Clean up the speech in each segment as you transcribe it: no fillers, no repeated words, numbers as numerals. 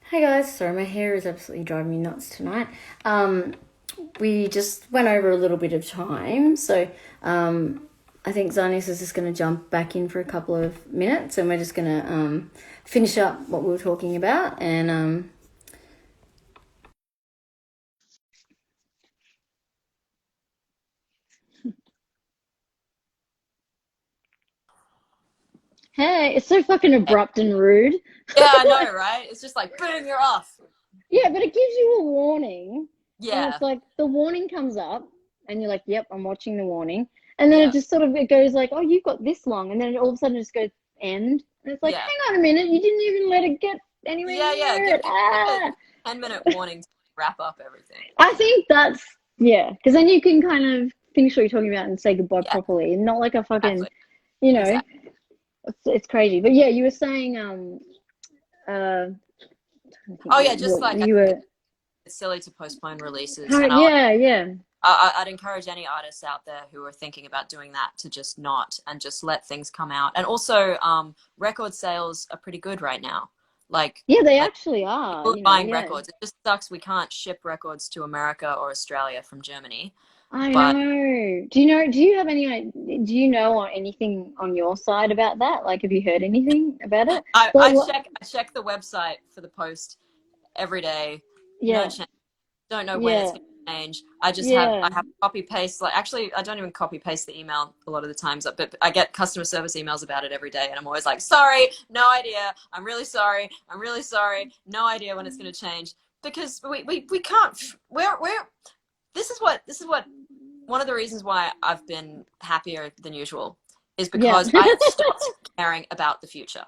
Hey guys, sorry, my hair is absolutely driving me nuts tonight. Um, we just went over a little bit of time, so I think ZANIAS is just going to jump back in for a couple of minutes, and we're just going to finish up what we were talking about. And Hey, it's so fucking abrupt and rude. Yeah, I know, right? It's just like, boom, you're off. Yeah, but it gives you a warning, and it's Yeah, like the warning comes up, and you're like, "Yep, I'm watching the warning," and then it yeah, just sort of it goes like, "Oh, you've got this long," and then all of a sudden it just goes end, and it's like, yeah, "Hang on a minute, you didn't even let it get anywhere yeah. near Give it." give it Ah, 10-minute warning to wrap up everything. I think that's yeah, because then you can kind of finish what you're talking about and say goodbye Yeah, properly, and not like a fucking, exactly, you know, exactly. it's crazy. But yeah, you were saying uh, I think Oh yeah, just what like I you think were. it's silly to postpone releases, and Yeah, yeah. I'd encourage any artists out there who are thinking about doing that to just not and just let things come out. And also, record sales are pretty good right now. Like Yeah, they like actually are, people are you know, buying yeah. records. It just sucks we can't ship records to America or Australia from Germany, I but know. Do you have do you know anything on your side about that? Like, have you heard anything about it? I, Like, I what? check I check the website for the post every day. No Yeah, change. Don't know when it's yeah, going to change. I have yeah. copy paste. Like actually, I don't even copy paste the email a lot of the times. But I get customer service emails about it every day, and I'm always like, sorry, no idea. I'm really sorry. I'm really sorry. No idea when it's going to change because we can't. We're this is what one of the reasons why I've been happier than usual is Yeah, because I have stopped caring about the future.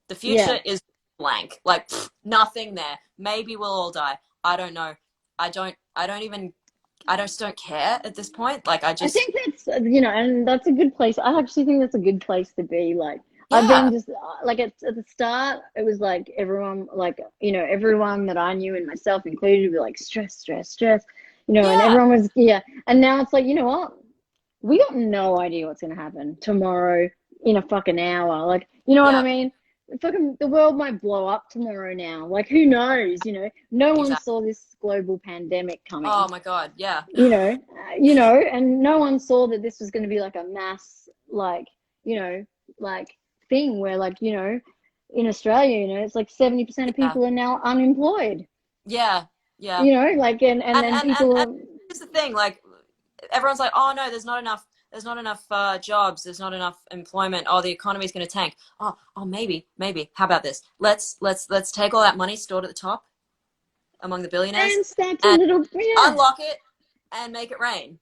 The yeah. future is blank. Like nothing there. Maybe we'll all die. I don't know. I don't even I just don't care at this point. Like I I just think that's, and that's a good place. I actually think that's a good place to be. Like, I've been yeah. just like at the start, it was like everyone, like, everyone that I knew and myself included, were like stress, stress, stress, and Yeah. everyone was, yeah. And now it's like, you know what? We got no idea what's going to happen tomorrow in a fucking hour. Like, you know what I Yeah. mean? Fucking the world might blow up tomorrow now. Like, who knows? No one Exactly. saw this global pandemic coming Oh my god. Yeah. and no one saw that this was going to be like a mass, like, you know, like thing where, like, in Australia, it's like 70% of Yeah. people are now unemployed, Yeah. Yeah. like, and then And people are, here's the thing. Like everyone's like, oh no, there's not enough jobs. There's not enough employment. Oh, the economy's going to tank. Oh, maybe. How about this? Let's take all that money stored at the top among the billionaires and start to and little, yeah, unlock it and make it rain.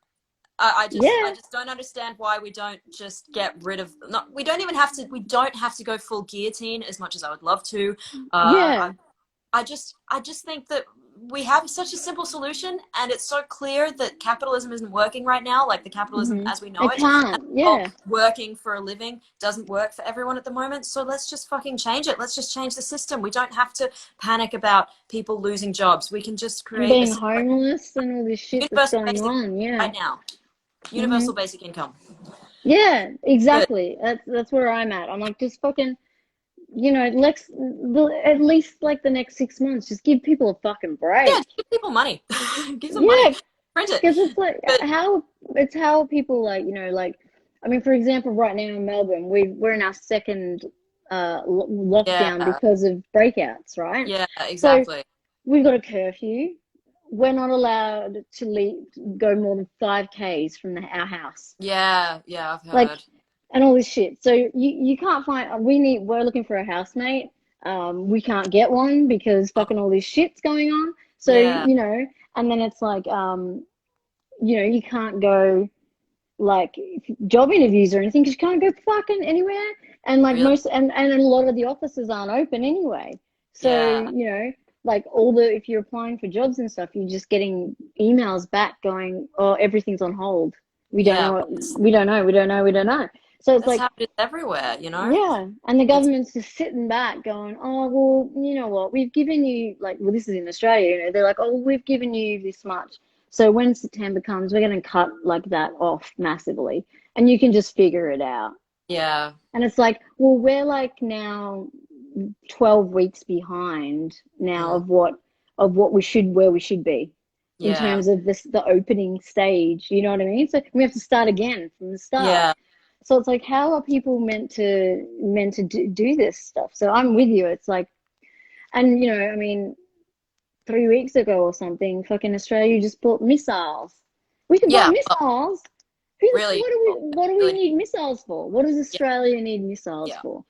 I yeah. just don't understand why we don't just get rid of. Not, we don't have to go full guillotine as much as I would love to. Yeah, I just think that we have such a simple solution, and it's so clear that capitalism isn't working right now. Like the capitalism as we know it it, and can't. well, Yeah, working for a living doesn't work for everyone at the moment. So let's just fucking change it. Let's just change the system. We don't have to panic about people losing jobs. We can just and create a being homeless and all this shit that's universal going basic on. Yeah, right now. hmm Universal basic income. yeah, Good. exactly. That's where I'm at. I'm like, just fucking, let's at least like the next 6 months, just give people a fucking Yeah, break. give people money. Give them money. Yeah, Print it. because it's like But how people, like, like, I mean, for example, right now in Melbourne, we're in our second lockdown yeah, because of breakouts, right? yeah, So exactly. we've got a curfew. We're not allowed to go more than 5 Ks from our house. Yeah, yeah, I've Like, heard. and all this shit. So you can't find. We're looking for a housemate. We can't get one because Oh, fucking all this shit's going on. So yeah, and then it's like, you can't go, like, job interviews or anything because you can't go fucking anywhere. And like really. and a lot of the offices aren't open anyway. So Yeah, like, if you're applying for jobs and stuff, you're just getting emails back going, "Oh, everything's on hold. We don't yeah. know. Well, We don't know. We don't know. We don't know." So it's that's like, how it is everywhere. yeah, and the It's government's just sitting back going, "Oh, well, you know what? We've given you, like, well, this is in Australia, they're like, oh, we've given you this much. So when September comes, we're going to cut like that off massively, and you can just figure it out." yeah, And it's like, well, we're like now, 12 weeks behind now of what we should, where we should be in Yeah. terms of the opening stage. You know what I mean? So we have to start again from the start. Yeah. So it's like, how are people meant to do this stuff? So I'm with you. It's like, and you know, I mean, 3 weeks ago or something, fucking Australia just bought missiles. We could buy Yeah. missiles. Really, What do we really, need missiles for? What does yeah. Australia need missiles Yeah. for?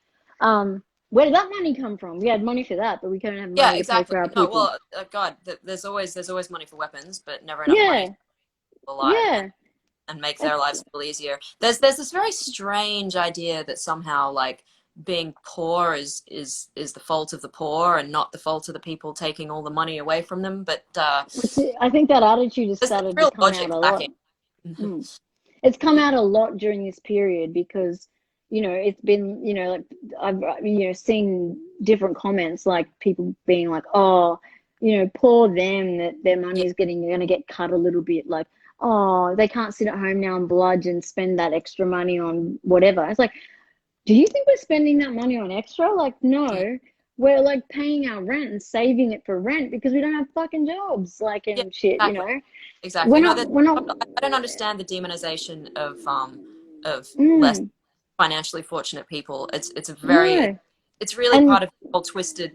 Where did that money come from? We had money for that, but we couldn't have Yeah, money to pay exactly. for our No, people. well, God, there's always money for weapons, but never enough money to Yeah, keep people alive yeah. and make their That's lives feel easier. There's this very strange idea that somehow like being poor is the fault of the poor and not the fault of the people taking all the money away from them. But I think that attitude has there's started to real come out logic a lot. lacking. Mm. It's come out a lot during this period because, you know, it's been, you know, like I've, you know, seen different comments like people being like, oh, you know, poor them that their money Yeah, is going to get cut a little bit. Like, oh, they can't sit at home now and bludge and spend that extra money on whatever. It's like, do you think we're spending that money on extra? Like, yeah, no, we're like paying our rent and saving it for rent because we don't have fucking jobs, like, yeah, and shit, you exactly. know? Exactly. No, We're not, I don't understand the demonization of less mm, financially fortunate people. It's a very no. it's really And part of the whole twisted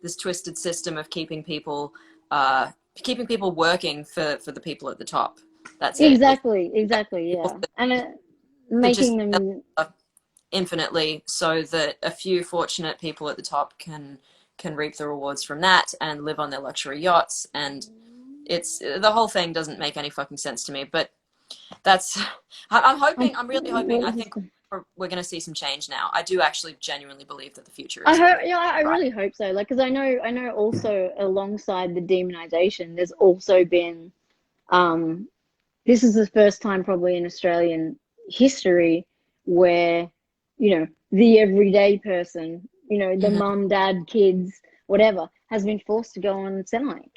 this twisted system of keeping people working for the people at the top. That's it. It's exactly, people yeah. And to just making them, infinitely so that a few fortunate people at the top can reap the rewards from that and live on their luxury yachts, and it's the whole thing doesn't make any fucking sense to me. But that's I'm really hoping. I think we're going to see some change now. I do actually genuinely believe that the future I is going hope, to be yeah, I bright. really hope so. Like, because I know also alongside the demonization, there's also been, um, this is the first time probably in Australian history where, you know, the everyday person, you know, the Mm-hmm. mum, dad, kids, whatever, has been forced to go on Centrelink,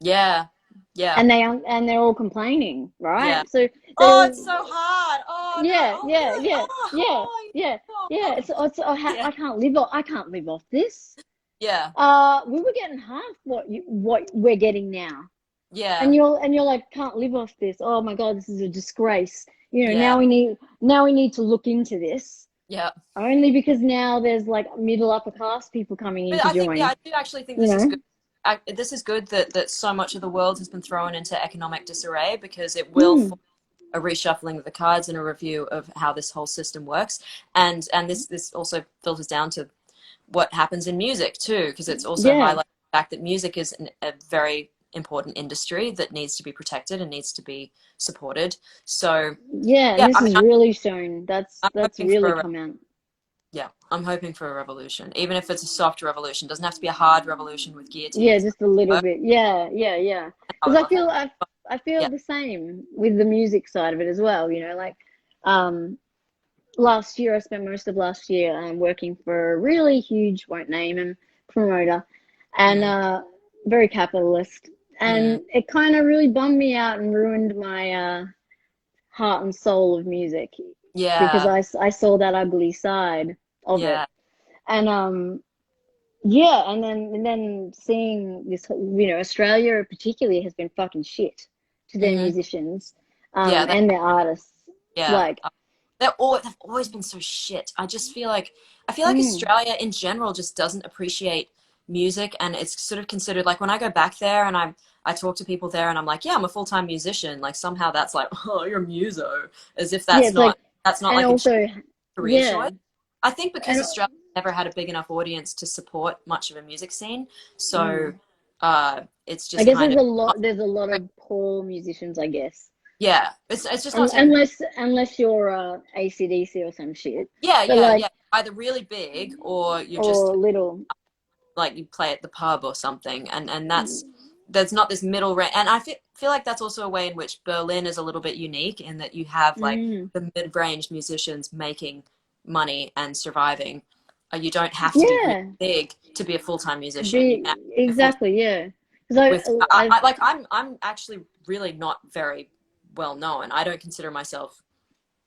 Yeah, yeah, and they're all complaining, yeah. right? So they Oh, all, it's so hard. Oh no. yeah, Oh yeah, really? yeah, yeah, Oh, yeah, yeah. oh. Yeah, I can't live off this. yeah, We were getting half what we're getting now. yeah, And you're like, can't live off this. Oh my God, this is a disgrace. You know, yeah, now we need to look into this. yeah. Only because now there's like middle upper class people coming in But to I think, yeah, join. I do actually think You this is good. know? This is good that so much of the world has been thrown into economic disarray, because it will Mm, force a reshuffling of the cards and a review of how this whole system works. And this also filters down to what happens in music too, because it's also yeah. highlighting the fact that music is a very important industry that needs to be protected and needs to be supported. So Yeah, and yeah, this I mean, is really shown. I'm That's hoping really for come out. yeah, I'm hoping for a revolution, even if it's a soft revolution. It doesn't have to be a hard revolution with Yeah, guillotines. just a little bit. Yeah, yeah, yeah. I Because would love that. I feel Yeah. the same with the music side of it as well. You know, like um last year I spent most of last year working for a really huge, won't name him, promoter, and Mm, very capitalist, mm, and it kind of really bummed me out and ruined my heart and soul of music because yeah. I saw that ugly side of it, Yeah. and yeah, and then seeing this, you know, Australia particularly has been fucking shit to their Hmm. musicians, Yeah. and their artists, Yeah. like. They've always been so shit. I feel like Mm, Australia in general just doesn't appreciate music, and it's sort of considered like when I go back there and I talk to people there and I'm like, yeah, I'm a full-time musician. Like somehow that's like, oh, you're a muso, as if yeah, it's like, that's not and like a also, career yeah, choice. I think because and Australia never had a big enough audience to support much of a music scene, so mm, it's I just guess kind of not, there's a lot of poor musicians, I guess, yeah, it's just not taken. unless you're AC/DC or some shit, Yeah, but yeah, like, yeah. Either really big or you're just or little, like you play at the pub or something, and that's there's not this middle range. And I feel like that's also a way in which Berlin is a little bit unique in that you have like mm, the mid-range musicians making money and surviving. You don't have to be really yeah, big to be a full-time musician. You be can be a full exactly, yeah, because with I like I'm actually really not very well known. I don't consider myself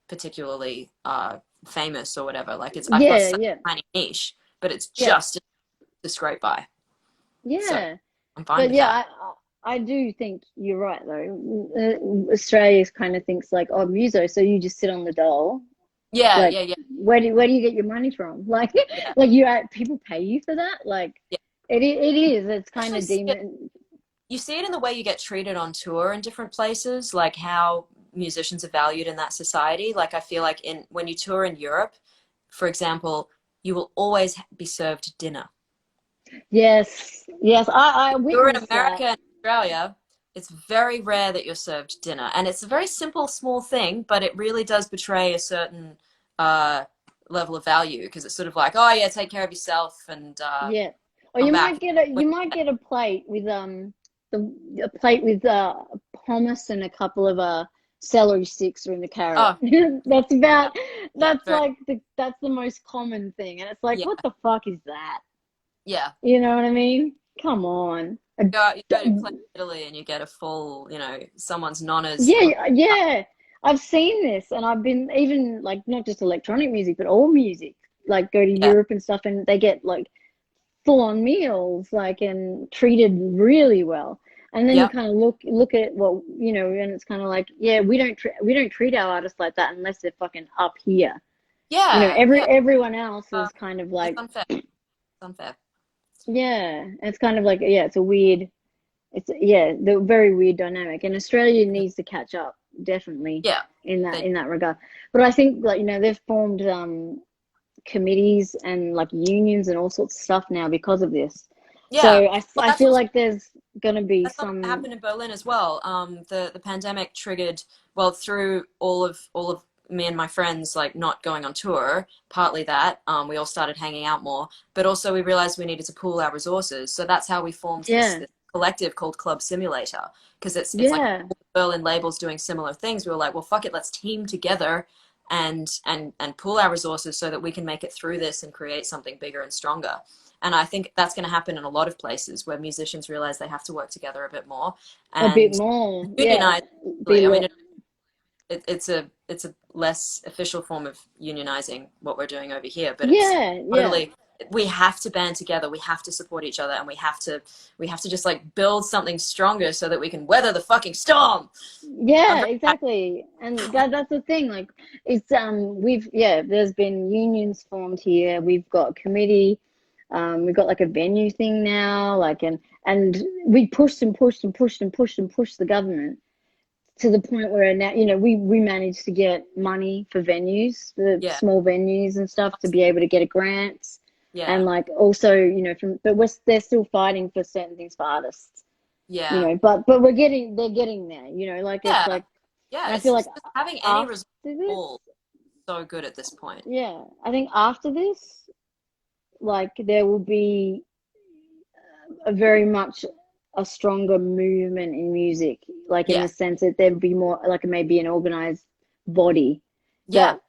particularly famous or whatever. Like I've got yeah, such yeah, a tiny niche but it's Yeah. just to scrape by. Yeah. So I'm fine But with yeah, that. I do think you're right though. Australia kind of thinks like, oh, muso, so you just sit on the dole. Yeah, Like, yeah, yeah, where do you get your money from? Like, yeah, like people pay you for that? Like, yeah. it is. It's kind Especially of demon. you see it in the way you get treated on tour in different places, like how musicians are valued in that society. Like I feel like in when you tour in Europe, for example, you will always be served dinner. Yes, yes. I You're in witnessed that. America and Australia, it's very rare that you're served dinner. And it's a very simple, small thing, but it really does betray a certain uh, level of value because it's sort of like, oh, yeah, take care of yourself and Yeah. Or come back. you might get a plate with a plate with hummus and a couple of celery sticks or in the carrot. Oh, That's yeah, about yeah, that's very, like that's the most common thing. And it's like, yeah, what the fuck is that? yeah. You know what I mean? Come on. You go to play in Italy and you get a full, someone's nonna's. Yeah, yeah. I've seen this and I've been even like not just electronic music, but all music. Like go to Yeah, Europe and stuff and they get like full on meals, like and treated really well. And then you yeah, kind of look at what and it's kind of like, yeah, we don't treat our artists like that unless they're fucking up here. yeah, yeah. Everyone else Uh, is kind of it's like, unfair. It's unfair. yeah, it's kind of like, yeah, it's a weird, it's yeah, the very weird dynamic. And Australia needs to catch up, definitely Yeah, in they, that regard. But I think like they've formed committees and like unions and all sorts of stuff now because of this. yeah. So Well, I feel like there's gonna be that's something that some, happened in Berlin as well. The pandemic triggered, well, through all of me and my friends like not going on tour. Partly that we all started hanging out more, but also we realized we needed to pool our resources. So that's how we formed yeah, this collective called Club Simulator because it's like yeah, all the Berlin labels doing similar things. We were like, well, fuck it, let's team together and pool our resources so that we can make it through this and create something bigger and stronger. And I think that's going to happen in a lot of places where musicians realize they have to work together a bit more a bit and more, yeah, unionize. be I mean, le it's a less official form of unionizing what we're doing over here, but it's yeah, yeah, totally we have to band together. We have to support each other, and we have to just like build something stronger so that we can weather the fucking storm. I'm yeah, very exactly. And that's the thing. Like it's there's been unions formed here. We've got a committee. We've got like a venue thing now. Like and we pushed and pushed and pushed and pushed and pushed the government to the point where now we managed to get money for venues, the yeah, small venues and stuff, to be able to get a grants. yeah, And like also they're still fighting for certain things for artists, yeah, but they're getting there, like it's yeah, like. yeah. And I feel like It's just having any after result this, so good at this point. yeah, I think after this, like there will be a very much a stronger movement in music, like in Yeah, the sense that there'd be more like maybe an organized body yeah, that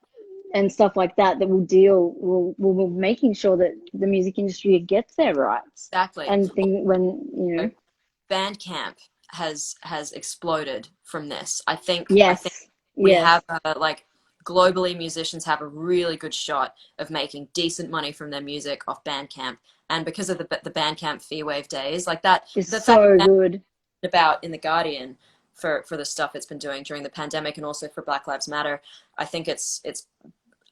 and stuff like that that will making sure that the music industry gets their rights exactly. and think when Bandcamp has exploded from this. I think yes, we yes, have like globally musicians have a really good shot of making decent money from their music off Bandcamp, and because of the Bandcamp fee wave days, like that it's the fact so that good. about in the Guardian for the stuff it's been doing during the pandemic and also for Black Lives Matter, I think it's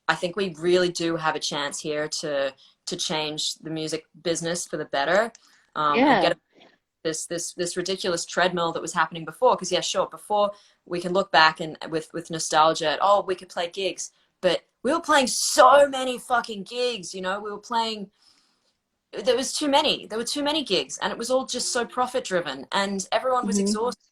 I think we really do have a chance here to change the music business for the better, and Yeah. get this ridiculous treadmill that was happening before. Because yeah, sure, before we can look back and with nostalgia at, oh, we could play gigs, but we were playing so many fucking gigs. We were playing. There were too many gigs, and it was all just so profit driven, and everyone was Hmm. exhausted.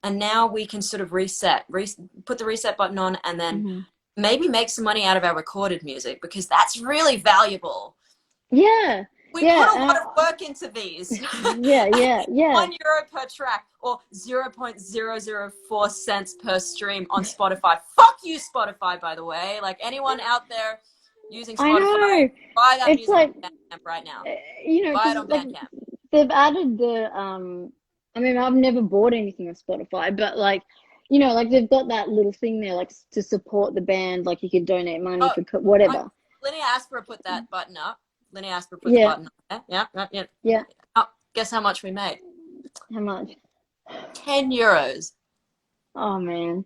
And now we can sort of put the reset button on, and then Hmm. maybe make some money out of our recorded music because that's really valuable. Yeah, We put yeah, a lot of work into these. yeah, yeah, yeah. €1 per track or 0.004 cents per stream on Spotify. Fuck you, Spotify, by the way. Like anyone out there using I Spotify, know. buy that It's music like, on Bandcamp right now. Buy it because on like Bandcamp. they've added I mean, I've never bought anything on Spotify, but like, like they've got that little thing there, like to support the band, like you could donate money Oh, for whatever. Linnea Aspera put that button up. Linear Asper put the Yeah. button on there. Yeah. Yeah. Oh, guess how much we made? How much? €10. Oh man.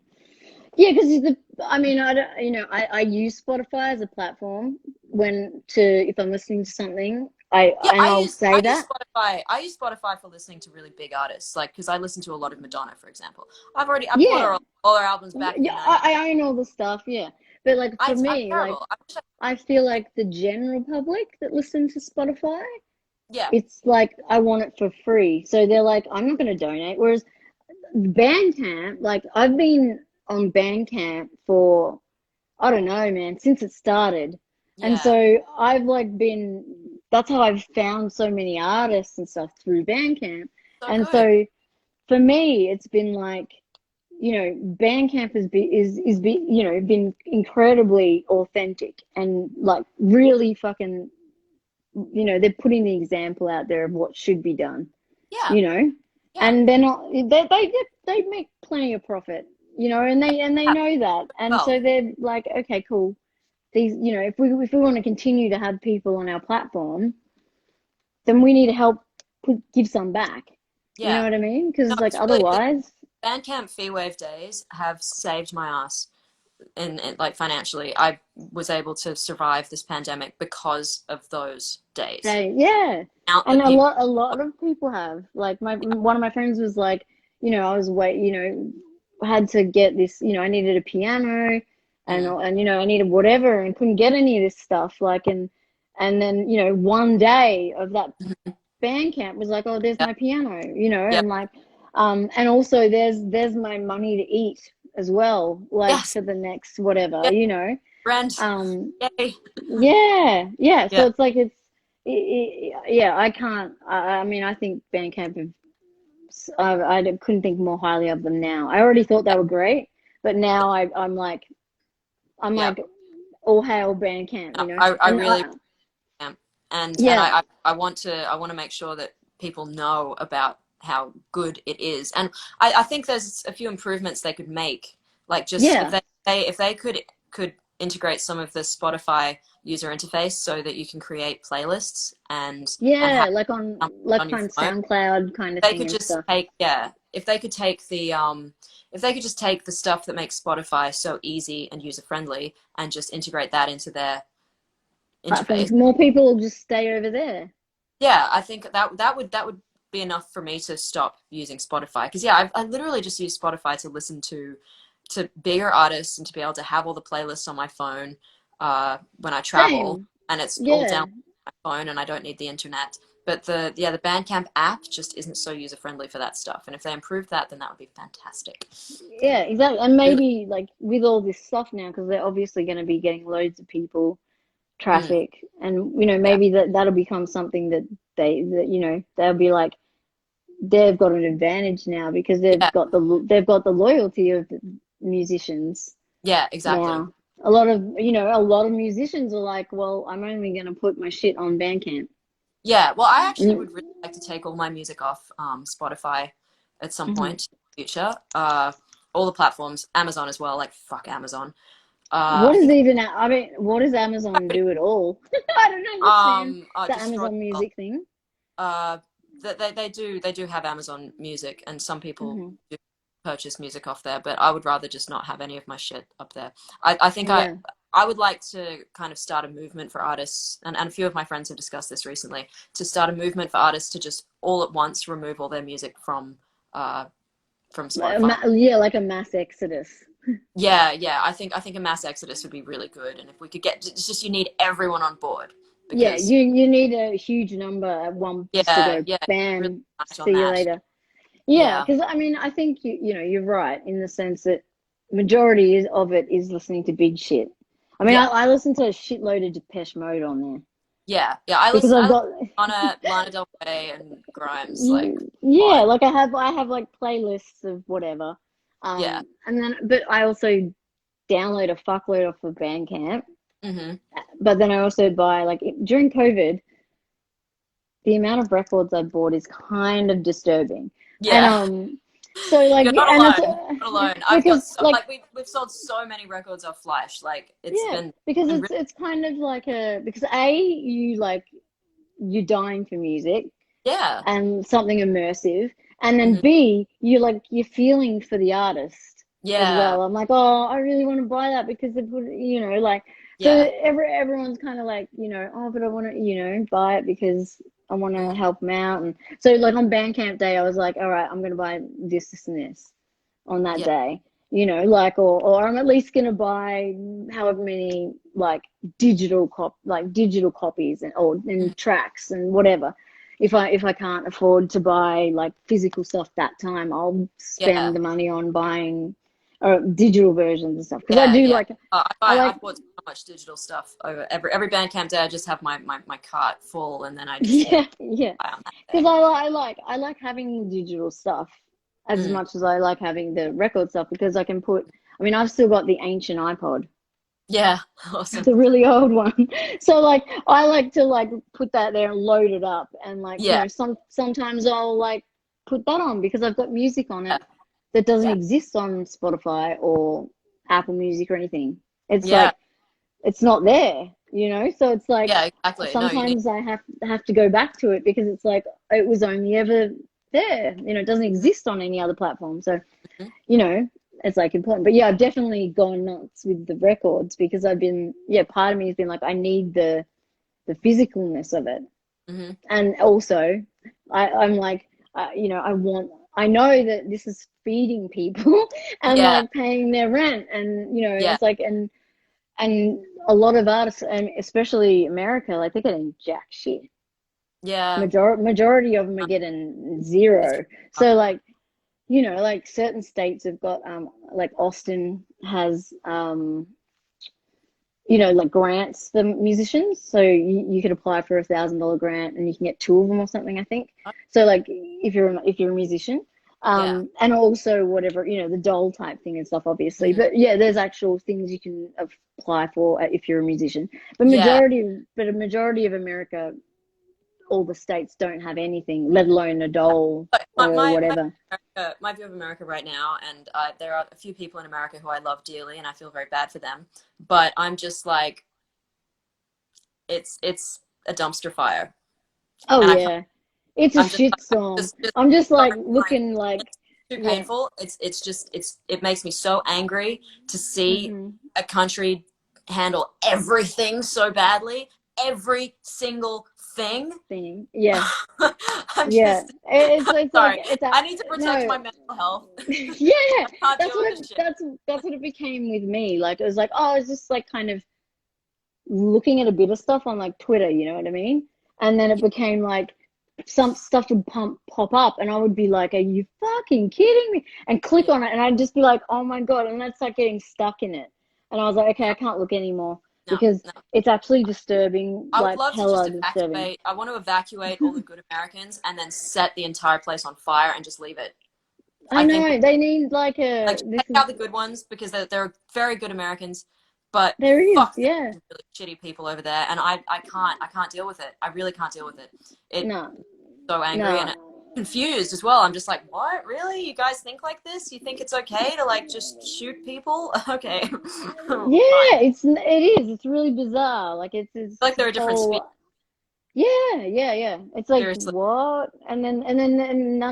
Yeah, because I mean, I don't, I use Spotify as a platform if I'm listening to something, Yeah, and I'll say that. I use Spotify for listening to really big artists, like because I listen to a lot of Madonna, for example. I bought Yeah, all her albums back in the yeah, 90s. I own all the stuff. Yeah, but like for I'm me, like terrible. I wish I feel like the general public that listen to Spotify, yeah. it's like I want it for free. So they're like, I'm not going to donate. Whereas Bandcamp, like I've been on Bandcamp for, I don't know, man, since it started. And Yeah. so I've like that's how I've found so many artists and stuff through Bandcamp. So And good. so for me, it's been like, Bandcamp been incredibly authentic and like really fucking, they're putting the example out there of what should be done, Yeah. you know, Yeah. and they're not, they make plenty of profit, and they Yeah. know that. And Well, so they're like, okay, cool. These, if we want to continue to have people on our platform, then we need to help give some back. You know yeah. what I mean? No, Because like it's really the otherwise, Bandcamp fee wave days have saved my ass in like financially. I was able to survive this pandemic because of those days. yeah. Out And that people a lot of people have. Like one of my friends was like, I was had to get this, I needed a piano mm, and I needed whatever and couldn't get any of this stuff. Like and then, one day of that mhm. band camp was like, oh, there's Yep. my piano, Yep. and like and also there's my money to eat as well, like Yes. for the next whatever, Yeah. Brand. um Yay. yeah, so Yeah. it's like yeah, I can't, I mean, I think Bandcamp I couldn't think more highly of them now. I already thought they were great, but now I'm Yeah. like all hail Bandcamp, I and really am. And yeah, I want to make sure that people know about how good it is. And I think there's a few improvements they could make. Like just yeah, if they could integrate some of the Spotify user interface so that you can create playlists and yeah, have like on your on phone. SoundCloud kind of They thing could and just stuff. take if they could take the if they could just take the stuff that makes Spotify so easy and user friendly and just integrate that into their Platforms, interface. more people will just stay over there. Yeah, I think that would be enough for me to stop using Spotify, because yeah, I literally just use Spotify to listen to bigger artists and to be able to have all the playlists on my phone when I travel, Same. and it's all Yeah. down on my phone and I don't need the internet. But the Bandcamp app just isn't so user friendly for that stuff. And if they improved that, then that would be fantastic. Yeah, exactly. And Really. maybe like with all this stuff now, because they're obviously going to be getting loads of people Mm, traffic, and yeah. maybe that'll become something that they'll be like, they've got an advantage now because Yeah. they've got the loyalty of the musicians Yeah, exactly. now. A lot of musicians are like, well, I'm only going to put my shit on Bandcamp. Yeah, well, I actually Mm, would really like to take all my music off Spotify at some mhm. point in the future. All the platforms, Amazon as well. Like fuck Amazon. What I is think even, I mean, what does Amazon do at all? I don't understand the destroy. Amazon Music thing. Uh, they do have Amazon Music, and some people Hmm. do purchase music off there. But I would rather just not have any of my shit up there. I think Yeah. I would like to kind of start a movement for artists, and a few of my friends have discussed this recently, to start a movement for artists to just all at once remove all their music from Spotify. Yeah, like a mass exodus. Yeah, yeah. I think a mass exodus would be really good, and if we could get, it's just you need everyone on board Yeah, because you need a huge number at one just to yeah, go yeah, really bam, much on see you that. later. Yeah, Yeah, because I mean, I think you're right in the sense that majority of it is listening to big shit. I mean, yeah, I listen to a shitload of Depeche Mode on there yeah, yeah. I because listen. I've I got listen to Lana Del Rey and Grimes like a yeah, lot. like I have like playlists of whatever, Yeah. and then but I also download a fuckload off of Bandcamp, Hmm. but then I also buy like during COVID, the amount of records I bought is kind of disturbing. And Yeah. So like, You're not and it's alone. Not alone. I've got because so, like, like we've sold so many records off Flash. Like it's yeah, because been really, it's kind of like a, because you like, you're dying for music yeah. and something immersive, and then Hmm. B, you're feeling for the artist as Yeah. well. I'm like, oh, I really want to buy that because they put, like, so Yeah. everyone's kind of like, oh, but I want to, buy it because I want to help them out. And so like on Bandcamp Day, I was like, all right, I'm gonna buy this, and this on that Yeah. day. Like, or I'm at least gonna buy however many like digital copies and Mhm. tracks and whatever. If I can't afford to buy like physical stuff that time, I'll Yeah. spend the money on buying digital versions and stuff because I Yeah. do Yeah. like, I like I've bought so much digital stuff over every Bandcamp day. I just have my cart full, and then I just yeah, yeah, buy on that because day. I like having digital stuff as Mm. much as I like having the record stuff because I can put. I mean, I've still got the ancient iPod. Yeah. It's Awesome. a really old one. So like I like to like put that there and load it up and like, Yeah. sometimes I'll like put that on because I've got music on Yeah. it that doesn't Yeah. exist on Spotify or Apple Music or anything. It's Yeah. like it's not there, so it's like Yeah. Exactly. No, you need. sometimes I have to go back to it because it's like it was only ever there. It doesn't Mhm. exist on any other platform. So Mhm. you know, it's like important. But yeah, I've definitely gone nuts with the records because part of me has been like, I need the physicalness of it. Mhm. And also, I'm like, I know that this is feeding people and Yeah. like paying their rent. And, Yeah. it's like, and a lot of artists, and especially America, like they're getting jack shit. Yeah. Majority of them are getting zero. So like, like certain states have got like Austin has like grants for musicians. So you could apply for $1,000 grant and you can get two of them or something, I think. So like if you're a musician, Yeah. and also whatever, the dole type thing and stuff, obviously. Mhm. But yeah, there's actual things you can apply for if you're a musician. But Yeah. a majority of America, all the states don't have anything, let alone a dole But or whatever. my view of America right now, and there are a few people in America who I love dearly, and I feel very bad for them. But I'm just like, it's a dumpster fire, Oh and I can't. yeah, it's a I'm just like, shitstorm. just I'm just so like like looking like, it's too yeah. painful. It makes me so angry to see Hmm. a country handle everything so badly, every single thing. Thing, yeah, I'm yeah. just It's like sorry. it's a I need to protect no. my mental health. Yeah, I can't that's deal with what this shit. that's what it became with me. Like it was like, oh, it's just like kind of looking at a bit of stuff on like Twitter, you know what I mean? And then it became like some stuff would pop up, and I would be like, "Are you fucking kidding me?" And click Yeah. on it, and I'd just be like, "Oh my god!" And I'd start getting stuck in it, and I was like, "Okay, I can't look anymore No, because no. it's actually disturbing, I would like love to just hella disturbing." evacuate. I want to evacuate all the good Americans and then set the entire place on fire and just leave it. I I think know they need like like a just this take is out the good ones because they're very good Americans, but there is, fuck, there's yeah, some really shitty people over there, and I can't deal with it. I really can't deal with it. It no, so angry and no. confused as well. I'm just like, what? Really? You guys think like this? You think it's okay to like just shoot people? Okay, fine. Yeah, it's really bizarre. Like it's Like this they're a different species. whole, yeah, yeah, yeah. It's like Seriously. what? And then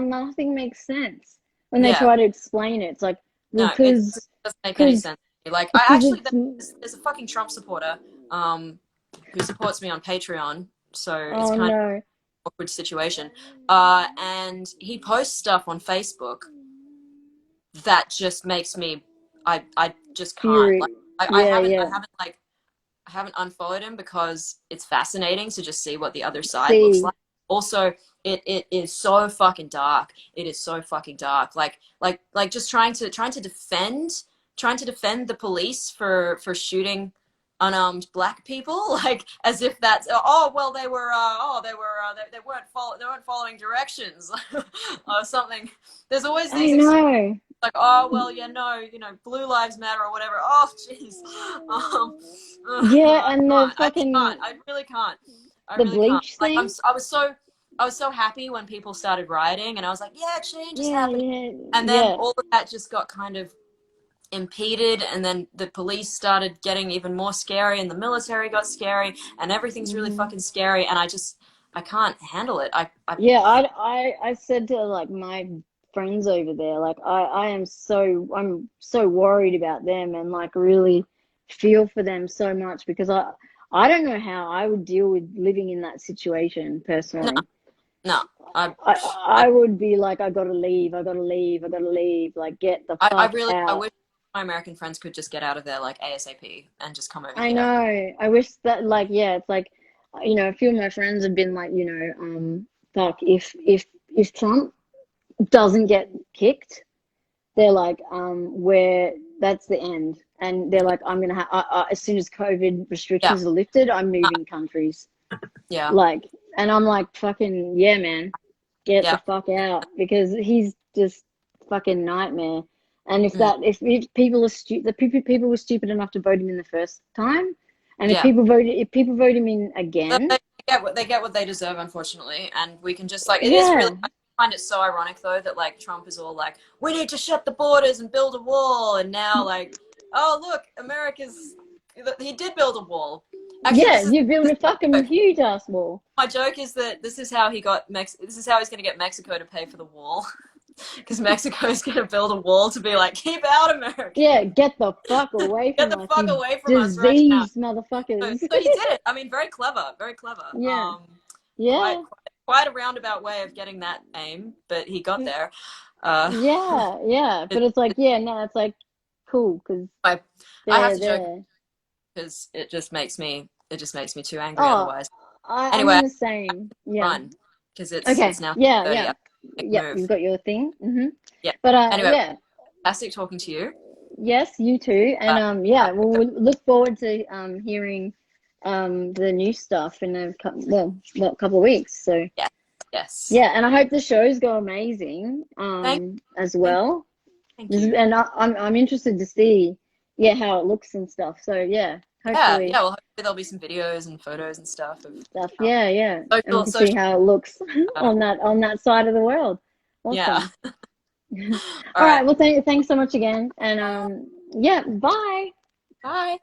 nothing makes sense when they Yeah. try to explain it. It's like, well, No, it doesn't make any cause, sense to me. Like, I because actually it's there's a fucking Trump supporter, um, who supports me on Patreon, so it's oh kind of no, an awkward situation. And he posts stuff on Facebook that just makes me, I just can't. fury. Like, Yeah, yeah. I haven't unfollowed him because it's fascinating to just see what the other side looks See, like. Also, it is so fucking dark. It is so fucking dark. Like just trying to defend the police for shooting unarmed black people, like as if that's oh well they weren't following directions or something. There's always I these know. like, oh well, yeah, no, blue lives matter or whatever. Oh jeez. um Yeah, and the I fucking can't, I really can't, I the really can't. bleach Like thing. I was so I was so happy when people started rioting, and I was like, yeah, change is Yeah, happening. yeah, And then yeah. all of that just got kind of impeded, and then the police started getting even more scary, and the military got scary, and everything's really Hmm. fucking scary, and I can't handle it. Yeah, I said to like my friends over there, like I'm so worried about them and like really feel for them so much because I don't know how I would deal with living in that situation No, personally. no. I, I would be like, I gotta leave, I gotta leave, I gotta leave, like get the fuck I out. wish my American friends could just get out of there like ASAP and just come over I here. know. I wish that like yeah, it's like a few of my friends have been like, fuck if Trump doesn't get kicked, they're like, where that's the end. And they're like, I'm gonna as soon as COVID Yeah, restrictions are lifted, I'm moving countries. yeah, Like, and I'm like, fucking yeah, man, get the yeah, fuck out because he's just fucking nightmare. And mm, if people are the people were stupid enough to vote him in the first time, and yeah. if people vote him in again, They get what they deserve, unfortunately, and we can just like it is really. yeah, I find it so ironic though that like Trump is all like, we need to shut the borders and build a wall, and now like, oh look, America's he did build a wall. Actually, yeah, you build this a is my fucking joke. huge ass wall. My joke is that this is how he got This is how he's going to get Mexico to pay for the wall, because Mexico is going to build a wall to be like, keep out Yeah, Americans, get the fuck away get from the us, fuck you away from us right now. diseased So, motherfuckers. so he did it. I mean, very clever, very clever. Yeah, Quite, yeah, quite a roundabout way of getting that aim, but he got there. Uh, yeah, yeah. But it, it's like, it, yeah, no, it's like cool because I have they're to joke there. because it just makes me too angry Oh, otherwise. I'm in Anyway, the same. Yeah. run because Okay. it's now Yeah, 30. yeah, yeah. Move. You've got your thing. Yeah. But Anyway, yeah. fantastic talking to you. Yes, you too. And Uh, yeah, we'll look forward to hearing the new stuff in a couple of weeks. So yes, yes. yeah, and I hope the shows go amazing Thank, as thank, well. thank you. And I'm interested to see how it looks and stuff. So yeah, Yeah, hopefully yeah. Well, hopefully there'll be some videos and photos and stuff of stuff. um, Yeah, yeah, and we can see social. how it looks Uh, on that side of the world. yeah. Awesome. All All right. right. Well, thanks so much again. And yeah, bye. Bye.